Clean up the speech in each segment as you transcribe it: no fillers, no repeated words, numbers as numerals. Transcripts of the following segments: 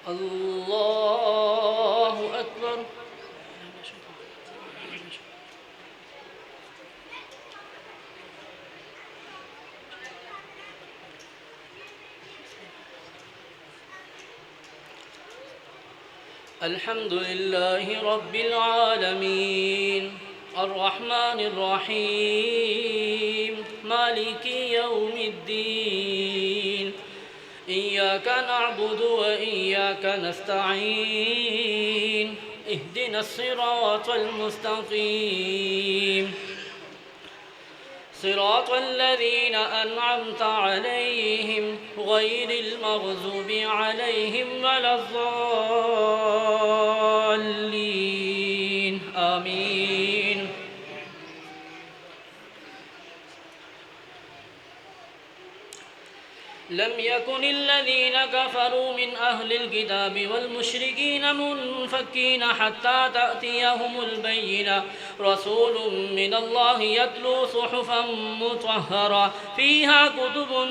الله أكبر. الحمد لله رب العالمين الرحمن الرحيم مالك يوم الدين إياك نعبد وإياك نستعين اهدنا الصراط المستقيم صراط الذين أنعمت عليهم غير المغضوب عليهم ولا الضالين آمين. لم يكن الذين كفروا من أهل الكتاب والمشركين منفكين حتى تأتيهم البينة رسول من الله يتلو صحفا مطهرة فيها كتب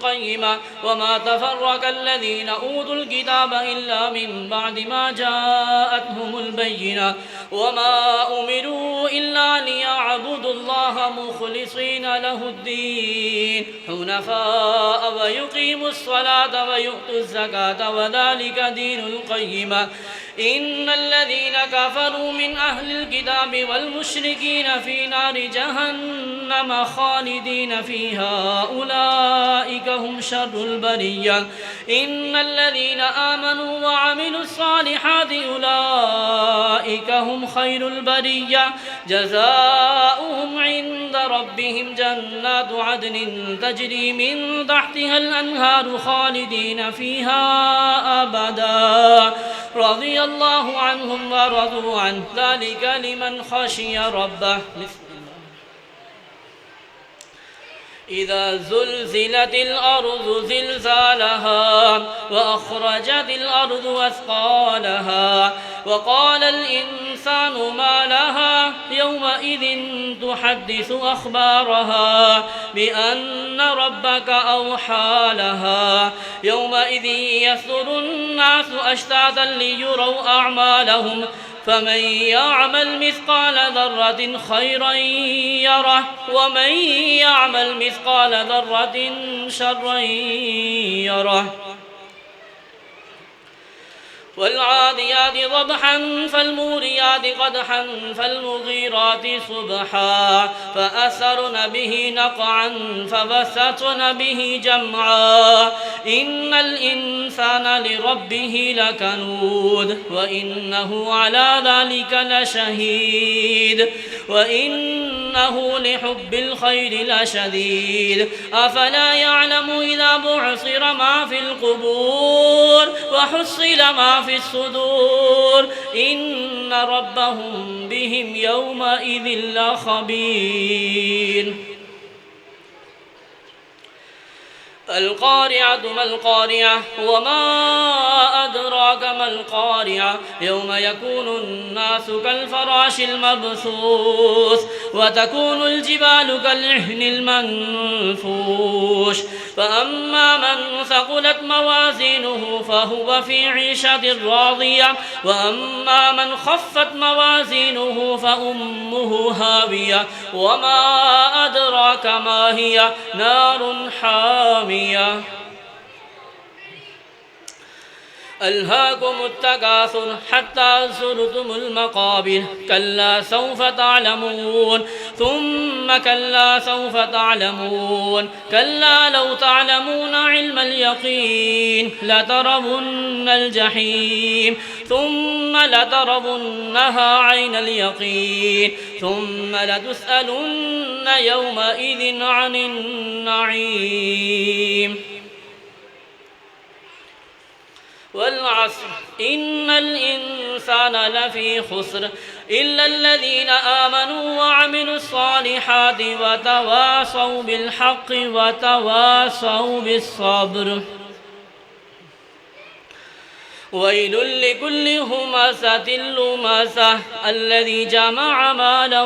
قيمة وما تفرق الذين أوتوا الكتاب إلا من بعد ما جاءتهم البينة وما أمروا إلا ليعبدوا الله مخلصين له الدين حنفاء ويقيموا الصلاة ويؤتوا الزكاة وذلك دين القيمة إن الذين كفروا من أهل الكتاب والمشركين في نار جهنم خالدين فيها أولئك هم شر البرية إن الذين آمنوا وعملوا الصالحات أولئك هم خير البرية جزاؤهم عند ربهم جنات عدن تجري من تحتها الأنهار خالدين فيها أبدا رضي الله عنهم ورضوا عنه ذلك لمن خشي ربه. إذا زلزلت الأرض زلزالها وأخرجت الأرض أثقالها وقال الإنسان ما لها يومئذ تحدث أخبارها بأن ربك أوحى لها يومئذ يصدر الناس أشتاتا ليروا أعمالهم فمن يعمل مثقال ذرة خيرا يره ومن يعمل مثقال ذرة شرا يره والعاديات ضبحا فالموريات قدحا فالمغيرات صبحا فأثرن به نقعا فبثتن به جمعا إن الإنسان لربه لكنود وإنه على ذلك لشهيد وإنه لحب الخير لشديد أفلا يعلم إذا بعثر ما في القبور وحصل ما في الصدور إن ربهم بهم يومئذ لخبير. القارعة ما القارعة وما أدراك ما القارعة يوم يكون الناس كالفراش المبثوث وتكون الجبال كالعهن المنفوش فأما من ثقلت موازينه فهو في عيشة راضية وأما من خفت موازينه فأمه هاوية وما أدراك ما هي نار حامية. ألهاكم التكاثر حتى زرتم المقابر كلا سوف تعلمون ثم كلا سوف تعلمون كلا لو تعلمون علم اليقين لترون الجحيم ثم لترونها عين اليقين ثم لتسألن يومئذ عن النعيم. والعصر إن الإنسان لفي خسر إلا الذين آمنوا وعملوا الصالحات وتواصوا بالحق وتواصوا بالصبر. ويل لكل همزة لمزة الذي جمع مالا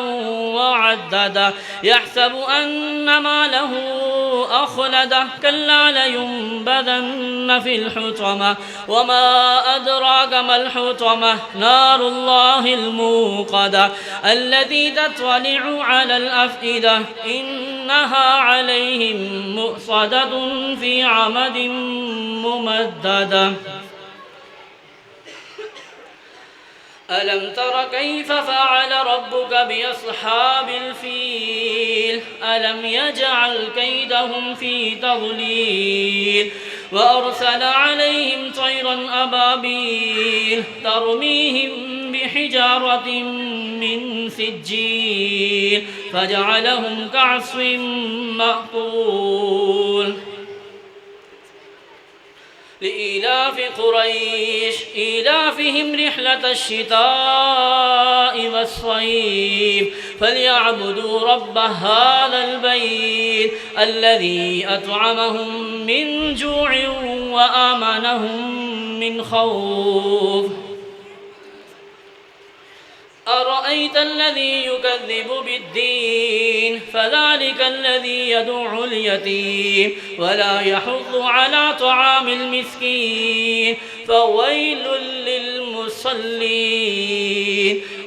وعدده يحسب أن ماله أخلده كلا لينبذن في الحطمة وما أدراك ما الحطمة نار الله الموقدة التي تطلع على الأفئدة إنها عليهم مؤصدة في عمد ممددة ألم تر كيف فعل ربك بأصحاب الفيل ألم يجعل كيدهم في تضليل وأرسل عليهم طيرا أبابيل ترميهم بحجارة من سجيل فجعلهم كعصف مأكول لإيلاف قريش إيلافهم رحلة الشتاء والصيف فليعبدوا رب هذا البيت الذي أطعمهم من جوع وآمنهم من خوف أرأيت الذي يكذب بالدين فذلك الذي يدع اليتيم ولا يحض على طعام المسكين فويل للمصلين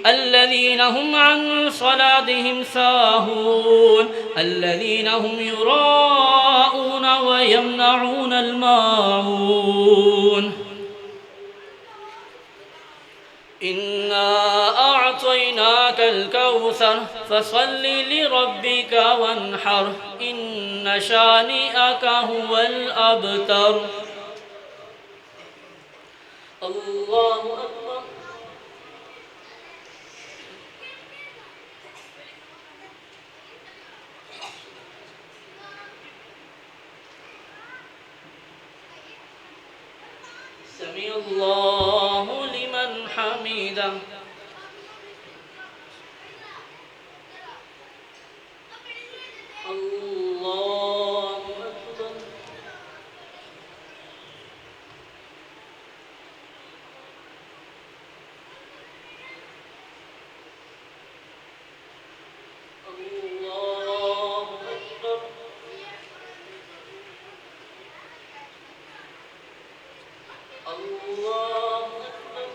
الذين هم عن صلاتهم ساهون الذين هم يراءون ويمنعون الماعون إنا أعطيناك الكوثر فصل لربك وانحر إن شانئك هو الأبتر الله أكبر سمع الله لمن حمده الله أكبر الله أكبر الله أكبر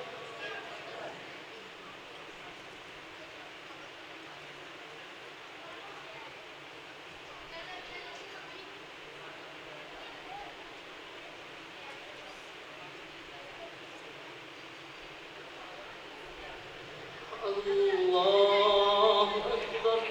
الله أكبر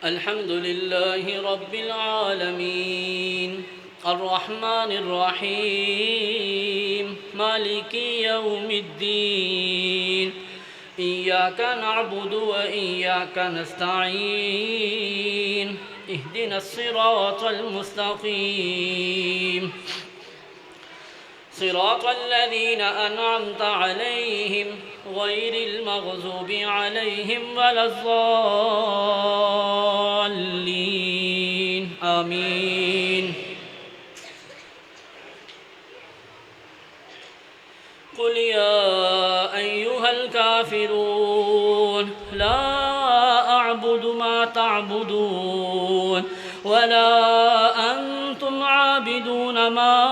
الحمد لله رب العالمين الرحمن الرحيم مالك يوم الدين إياك نعبد وإياك نستعين اهدنا الصراط المستقيم صراط الذين أنعمت عليهم غير المغضوب عليهم ولا الضالين آمين قل يا أيها الكافرون لا أعبد ما تعبدون ولا أنتم عابدون ما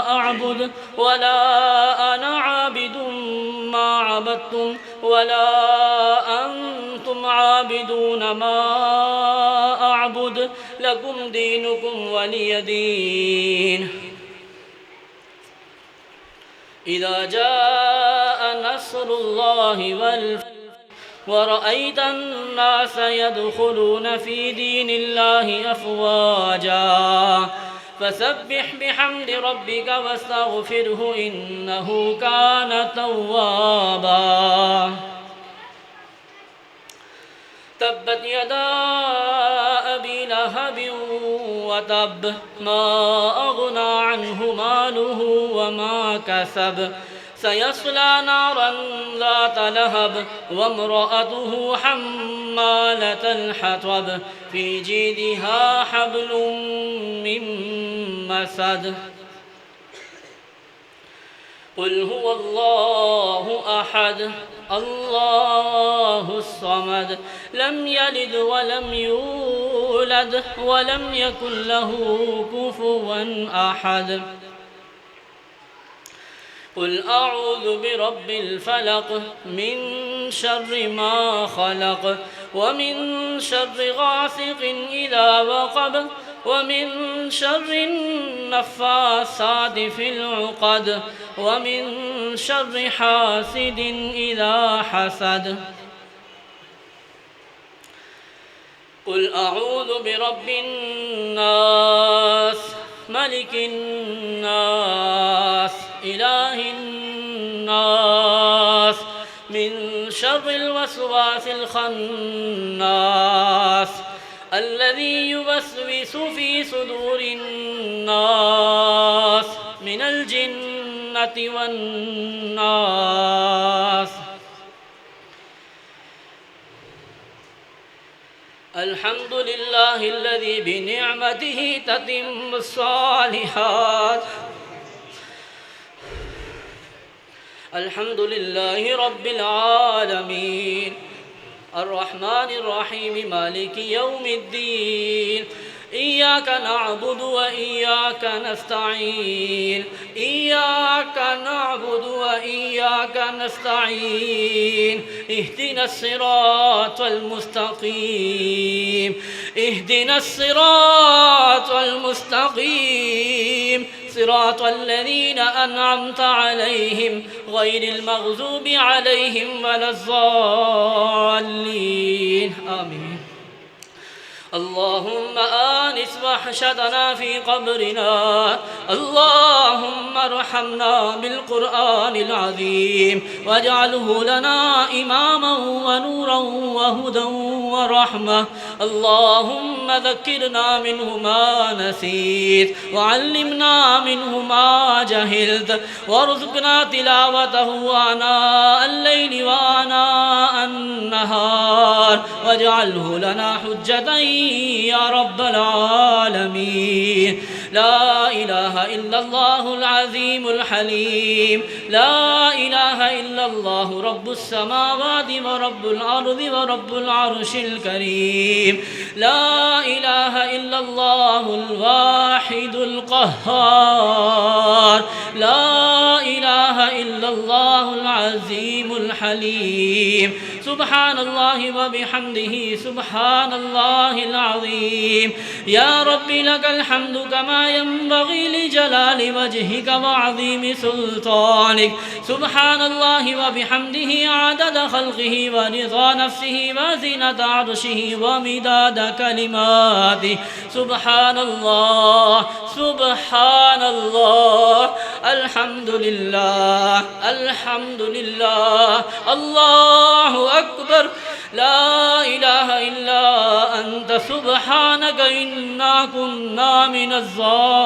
أعبد ولا أنا عابد ما عبدتم ولا أنتم عابدون ما أعبد لكم دينكم ولي دين إذا جاء نصر الله والفتح ورأيت الناس يدخلون في دين الله أفواجا فسبح بحمد ربك واستغفره إنه كان توابا تبت يدا أبي لهب وتب ما أغنى عنه ماله وما كسب سيصلى نارا ذات لهب وامرأته حمالة الحطب في جيدها حبل من مسد قل هو الله أحد الله الصمد لم يلد ولم يولد ولم يكن له كفوا أحد قل أعوذ برب الفلق من شر ما خلق ومن شر غاسق إذا وقب ومن شر النفاثات في العقد ومن شر حاسد إذا حسد قل أعوذ برب الناس ملك الناس إله الناس من شر الوسواس الخناس الذي يوسوس في صدور الناس من الجنة والناس الحمد لله الذي بنعمته تتم الصالحات الحمد لله رب العالمين الرحمن الرحيم مالك يوم الدين إياك نعبد وإياك نستعين إياك نعبد وإياك نستعين اهدنا الصراط المستقيم اهدنا الصراط المستقيم صراط الذين أنعمت عليهم غير المغضوب عليهم ولا الضالين آمين اللهم آنس وحشتنا في قبرنا اللهم ارحمنا بالقرآن العظيم واجعله لنا إماما ونورا وهدى ورحمة اللهم ذكرنا منه ما نسيت وعلمنا منه ما جهلت وارزقنا تلاوته آناء الليل وآناء النهار واجعله لنا حجة يا رب العالمين لا إله إلا الله العظيم الحليم لا إله إلا الله رب السماوات ورب الأرض ورب العرش الكريم لا إله إلا الله الواحد القهار لا إله إلا الله العظيم الحليم سبحان الله وبحمده سبحان الله العظيم يا رب لك الحمد كما ينبغي لجلال وجهك وعظيم سلطانك سبحان الله وبحمده عدد خلقه ورضا نفسه وزنة عرشه ومداد كلماته سبحان الله سبحان الله الحمد لله الحمد لله الله أكبر لا إله إلا أنت سبحانك إنا كنا من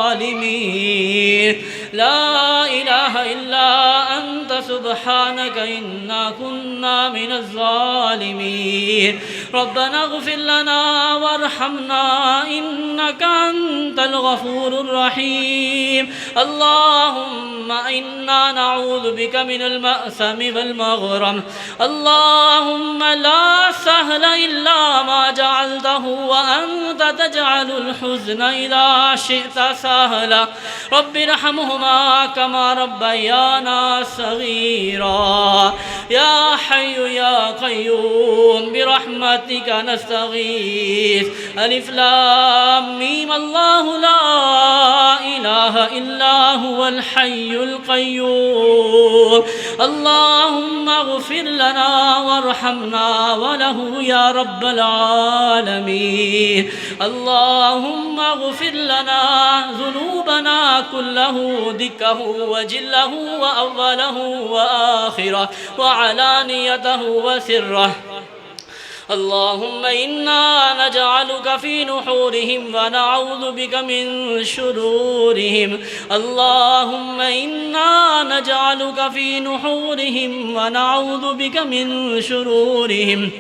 الظالمين لا إله إلا أنت سبحانك إنا كنا من الظالمين ربنا اغفر لنا وارحمنا إنك أنت الغفور الرحيم اللهم إنا نعوذ بك من المأثم والمغرم اللهم لا سهل إلا ما جعلته وأنت تجعل الحزن إذا شئت سهلا رب ارحمهما كما ربيانا صغيرا يا حي يا قيوم برحمتك نستغيث ألف لام ميم الله لا إله إلا هو الحي القيوم اللهم اغفر لنا وارحمنا وله يا رب العالمين اللهم اغفر لنا ذنوبنا كله دكه وجله وأوله وآخره وعلانيته وسره اللهم إنا نجعلك في نحورهم ونعوذ بك من شرورهم. اللهم إنا نجعلك في نحورهم ونعوذ بك من شرورهم.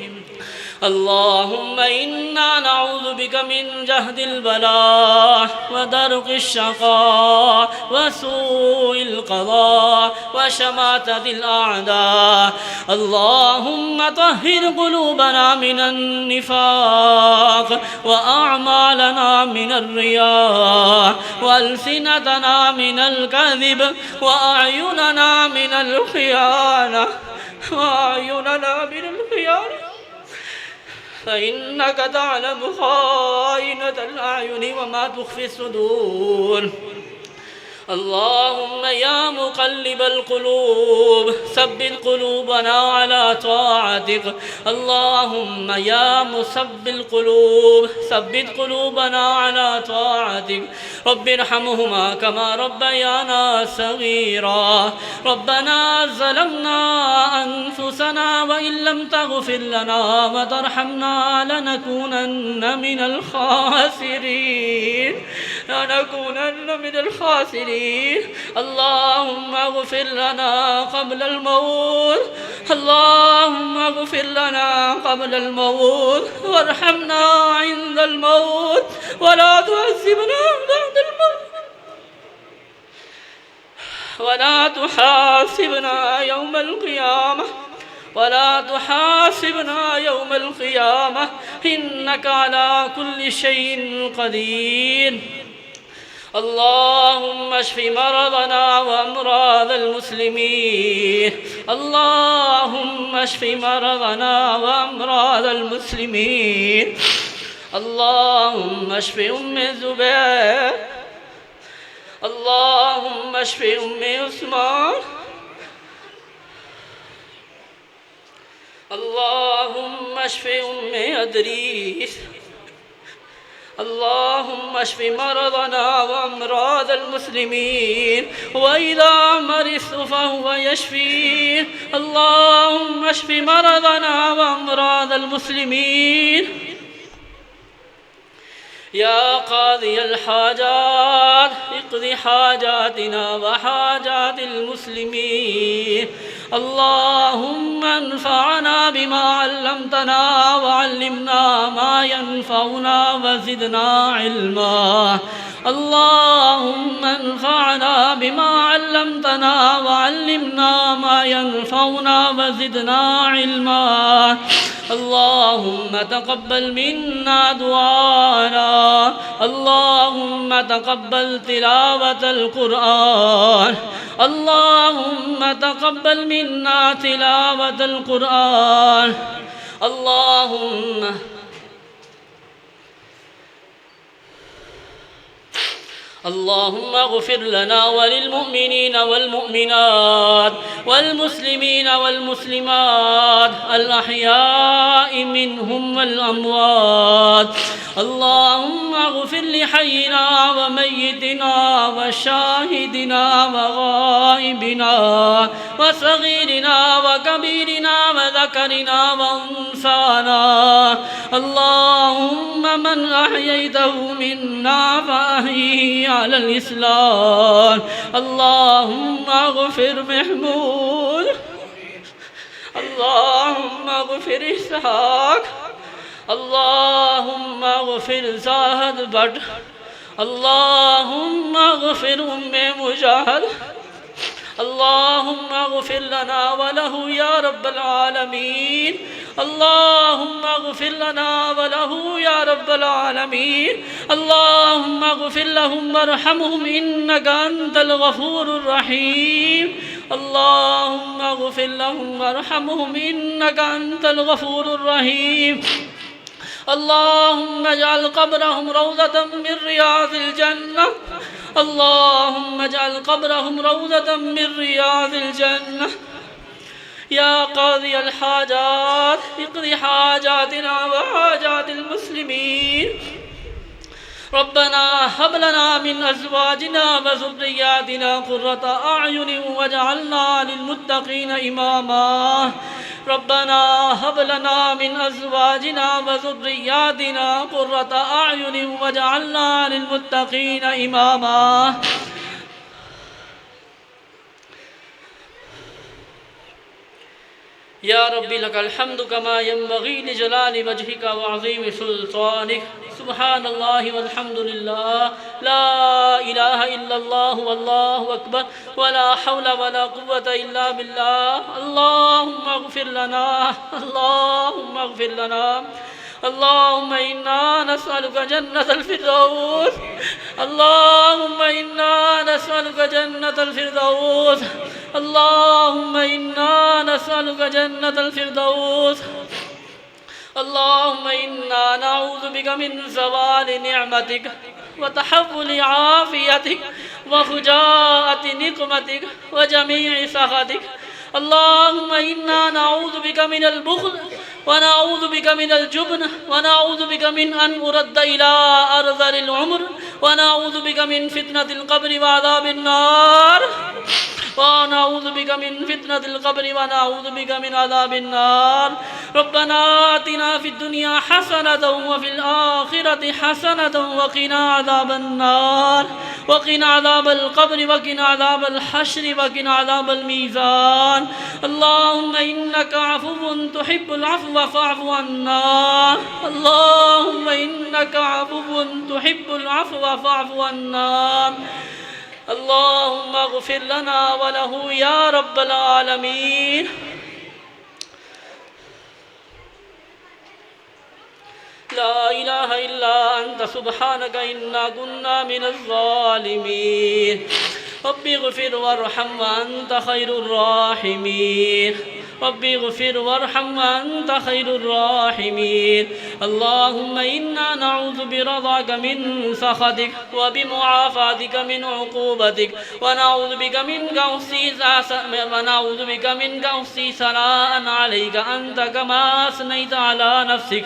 اللهم إنا نعوذ بك من جهد البلاء ودرك الشقاء وسوء القضاء وشماتة الأعداء. اللهم طهر قلوبنا من النفاق وأعمالنا من الرياء وألسنتنا من الكذب وأعيننا من الخيانة فإنك تعلم خائنة الأعين وما تخفي الصدور. اللهم يا مقلب القلوب ثبت قلوبنا على طاعتك. اللهم يا مثبت القلوب ثبت قلوبنا على طاعتك. رب ارحمهما كما ربيانا صغيرا. ربنا ظلمنا أنفسنا وإن لم تغفر لنا وترحمنا لنكونن من الخاسرين. اللهم اغفر لنا قبل الموت. اللهم اغفر لنا قبل الموت وارحمنا عند الموت ولا تعذبنا بعد الموت ولا تحاسبنا يوم القيامة إنك على كل شيء قدير. اللهم اشف مرضنا وأمراض المسلمين. اللهم اشف مرضنا وأمراض المسلمين. اللهم اشف أم الزبير. اللهم اشف أم عثمان. اللهم اشف أم أدريس. اللهم اشف مرضنا وأمراض المسلمين وإذا مرضت فهو يشفين. اللهم اشف مرضنا وأمراض المسلمين. يا قاضي الحاجات اقض حاجاتنا وحاجات المسلمين. اللهم انفعنا بما علمتنا وعلمنا ما ينفعنا وزدنا علما. اللهم انفعنا بما علمتنا وعلمنا ما ينفعنا وزدنا علما. اللهم تقبل منا دعانا. اللهم تقبل تلاوة القرآن. اللهم تقبل منا تلاوة القرآن. اللهم اغفر لنا وللمؤمنين والمؤمنات والمسلمين والمسلمات الأحياء منهم والأموات. اللهم اغفر لحينا وميتنا وشاهدنا وغائبنا وصغيرنا وكبيرنا وذكرنا وأنثانا. اللهم من أحييته منا فأحيه على الإسلام. اللهم اغفر محمود. اللهم اغفر إسحاق. اللهم اغفر زاهد بٹ. اللهم اغفر أم مجاهد. اللهم اغفر لنا وله يا رب العالمين. اللهم اغفر لنا وله يا رب العالمين. اللهم اغفر لهم وارحمهم إنك أنت الغفور الرحيم. اللهم اغفر لهم وارحمهم إنك أنت الغفور الرحيم. اللهم اجعل قبرهم روضة من رياض الجنة. اللهم اجعل قبرهم روضة من رياض الجنة. يا قاضي الحاجات اقض حاجاتنا وحاجات المسلمين. ربنا هب لنا من أزواجنا وذرياتنا قرة أعين واجعلنا للمتقين إماما. ربنا هب لنا من أزواجنا وذرياتنا قرة أعين واجعلنا للمتقين إماما. يا ربي لك الحمد كما ينبغي لجلال وجهك وعظيم سلطانك. سبحان الله والحمد لله لا إله إلا الله والله أكبر ولا حول ولا قوة إلا بالله. اللهم اغفر لنا اللهم اغفر لنا. اللهم إنا نسألك جنة الفردوس. اللهم إنا نسألك جنة الفردوس. اللهم إنا نسألك جنة الفردوس. اللهم إنا نعوذ بك من زوال نعمتك وتحول عافيتك وفجاءة نقمتك وجميع سخطك. اللهم إنا نعوذ بك من البخل ونعوذ بك من الجبن ونعوذ بك من أن أرد إلى أرذل العمر ونعوذ بك من فتنة القبر وعذاب النار ونعوذ بك من فتنة القبر ونعوذ بك من عذاب النار. ربنا آتنا في الدنيا حسنة وفي الآخرة حسنة وقنا عذاب النار وقنا عذاب القبر وقنا عذاب الحشر وقنا عذاب الميزان. اللهم إنك عفو تحب العفو فاعف عنا. اللهم إنك عفو تحب العفو فاعف عنا. اللهم اغفر لنا وله يا رب العالمين. لا إله إلا أنت سبحانك إنا كنا من الظالمين. رب اغفر وارحم وأنت خير الراحمين. رب اغفر وارحم وأنت خير الراحمين. اللهم إنا نعوذ برضاك من سخطك وبمعافاتك من عقوبتك ونعوذ بك منك أحصي ثناء عليك أنت كما أثنيت على نفسك.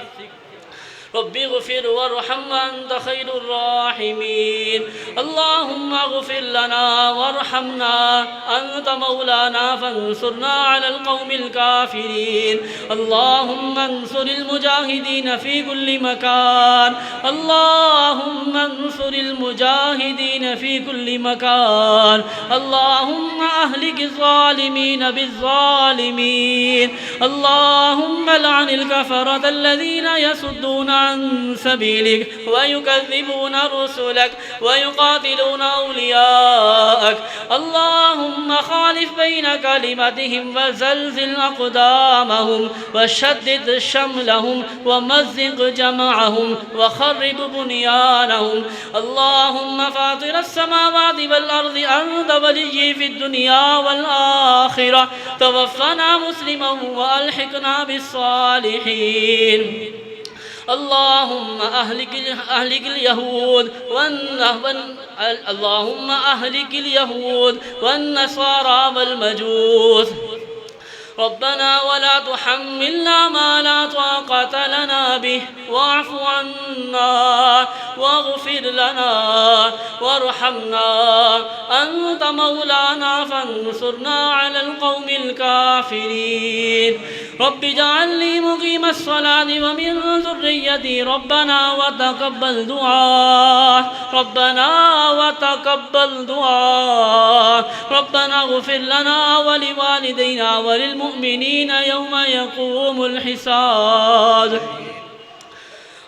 رب اغفر وارحم وأنت خير الراحمين. اللهم اغفر لنا وارحمنا أنت مولانا فانصرنا على القوم الكافرين. اللهم انصر المجاهدين في كل مكان. اللهم انصر المجاهدين في كل مكان. اللهم أهلك الظالمين بالظالمين. اللهم لعن الكفرة الذين يصدون عن سبيلك ويكذبون رسلك ويقاتلون أولياءك. اللهم خالف بين كلمتهم وزلزل أقدامهم وشدد شملهم ومزق جمعهم وخرب بنيانهم. اللهم فاطر السماوات والأرض أنت ولي في الدنيا والآخرة توفنا مسلما وألحقنا بالصالحين. اللهم أهلك اليهود اللهم أهلك اليهود والنصارى والمجوس. ربنا ولا تحملنا ما لا طاقة لنا به واعف عنا واغفر لنا وارحمنا أنت مولانا فانصرنا على القوم الكافرين. رب اجعلني مقيم الصلاة ومن ذريتي ربنا وتقبل دعاء. ربنا وتقبل دعاء. ربنا اغفر لنا ولوالدينا وللمؤمنين يوم يقوم الحساب.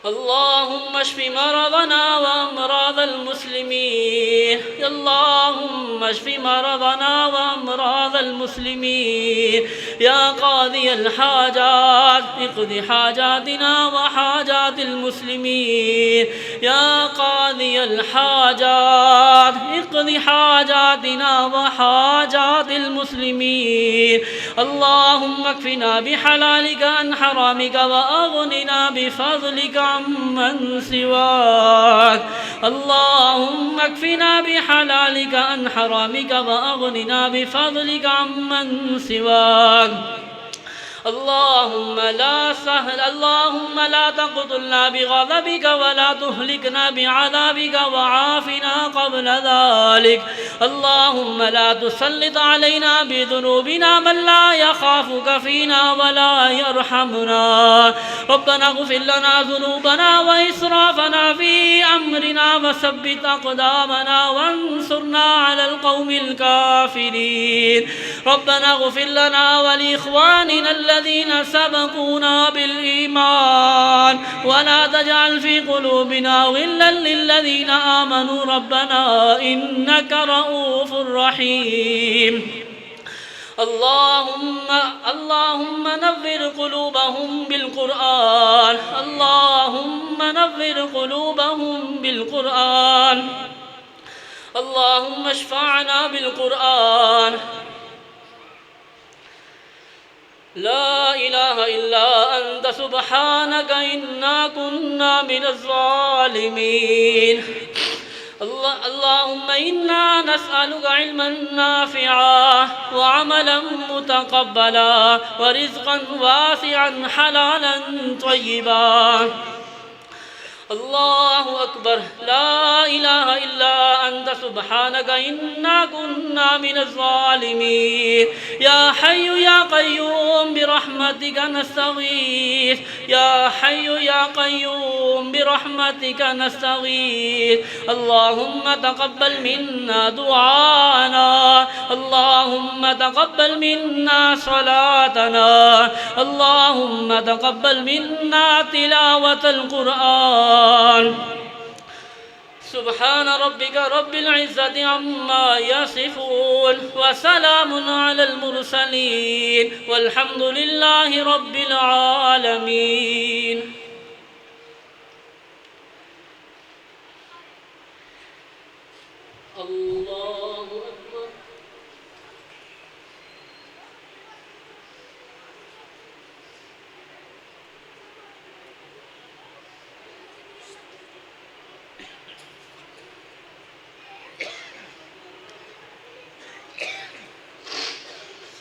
اللهم اشف مرضنا وأمراض المسلمين. اللهم اشف مرضنا وأمراض المسلمين. يا قاضي الحاجات اقض حاجاتنا وحاجات المسلمين. يا قاضي الحاجات اقض حاجاتنا وحاجات المسلمين. اللهم اكفنا بحلالك عن حرامك وأغننا بفضلك عمن سواك. اللهم اكفنا بحلالك عن حرامك وأغننا بفضلك عمن سواك. اللهم لا تقتلنا بغضبك ولا تهلكنا بعذابك وعافنا قبل ذلك. اللهم لا تسلط علينا بذنوبنا من لا يخافك فينا ولا يرحمنا. ربنا اغفر لنا ذنوبنا وإسرافنا في أمرنا وثبت أقدامنا وانصرنا على القوم الكافرين. ربنا اغفر لنا ولإخواننا الذين سبقونا بالإيمان ولا تجعل في قلوبنا غلا للذين آمنوا ربنا إنك رؤوف رحيم. اللهم نور قلوبهم بالقرآن. اللهم نور قلوبهم بالقرآن. اللهم اشفعنا بالقرآن. لا إله إلا أنت سبحانك إنا كنا من الظالمين. اللهم إنا نسألك علما نافعا وعملا متقبلا ورزقا واسعا حلالا طيبا. الله أكبر. لا إله إلا أنت سبحانك إنا كنا من الظالمين. يا حي يا قيوم برحمتك نستغيث. يا حي يا قيوم برحمتك نستغيث. اللهم تقبل منا دعاءنا. اللهم تقبل منا صلاتنا. اللهم تقبل منا تلاوة القرآن. سبحان ربك رب العزة عما يصفون وسلام على المرسلين والحمد لله رب العالمين. الله أكبر.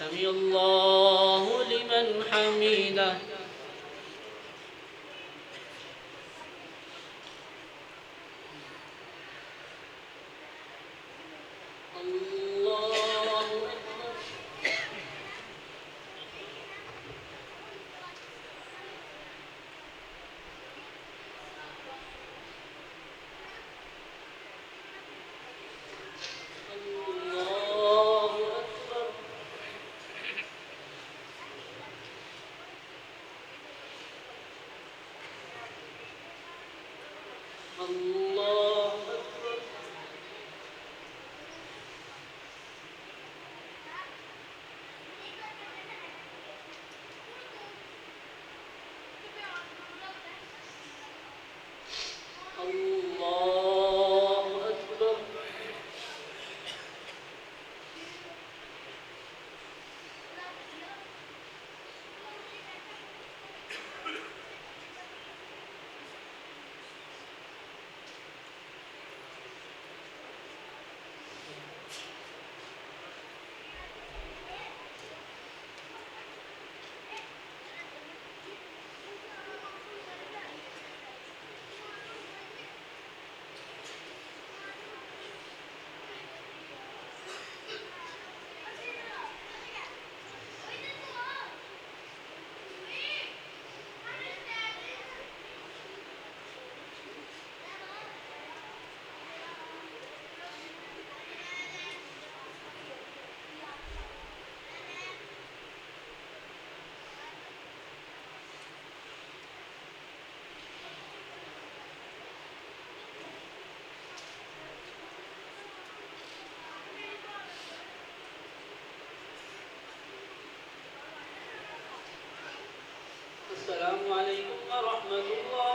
سمع الله لمن حمده. السلام عليكم ورحمة الله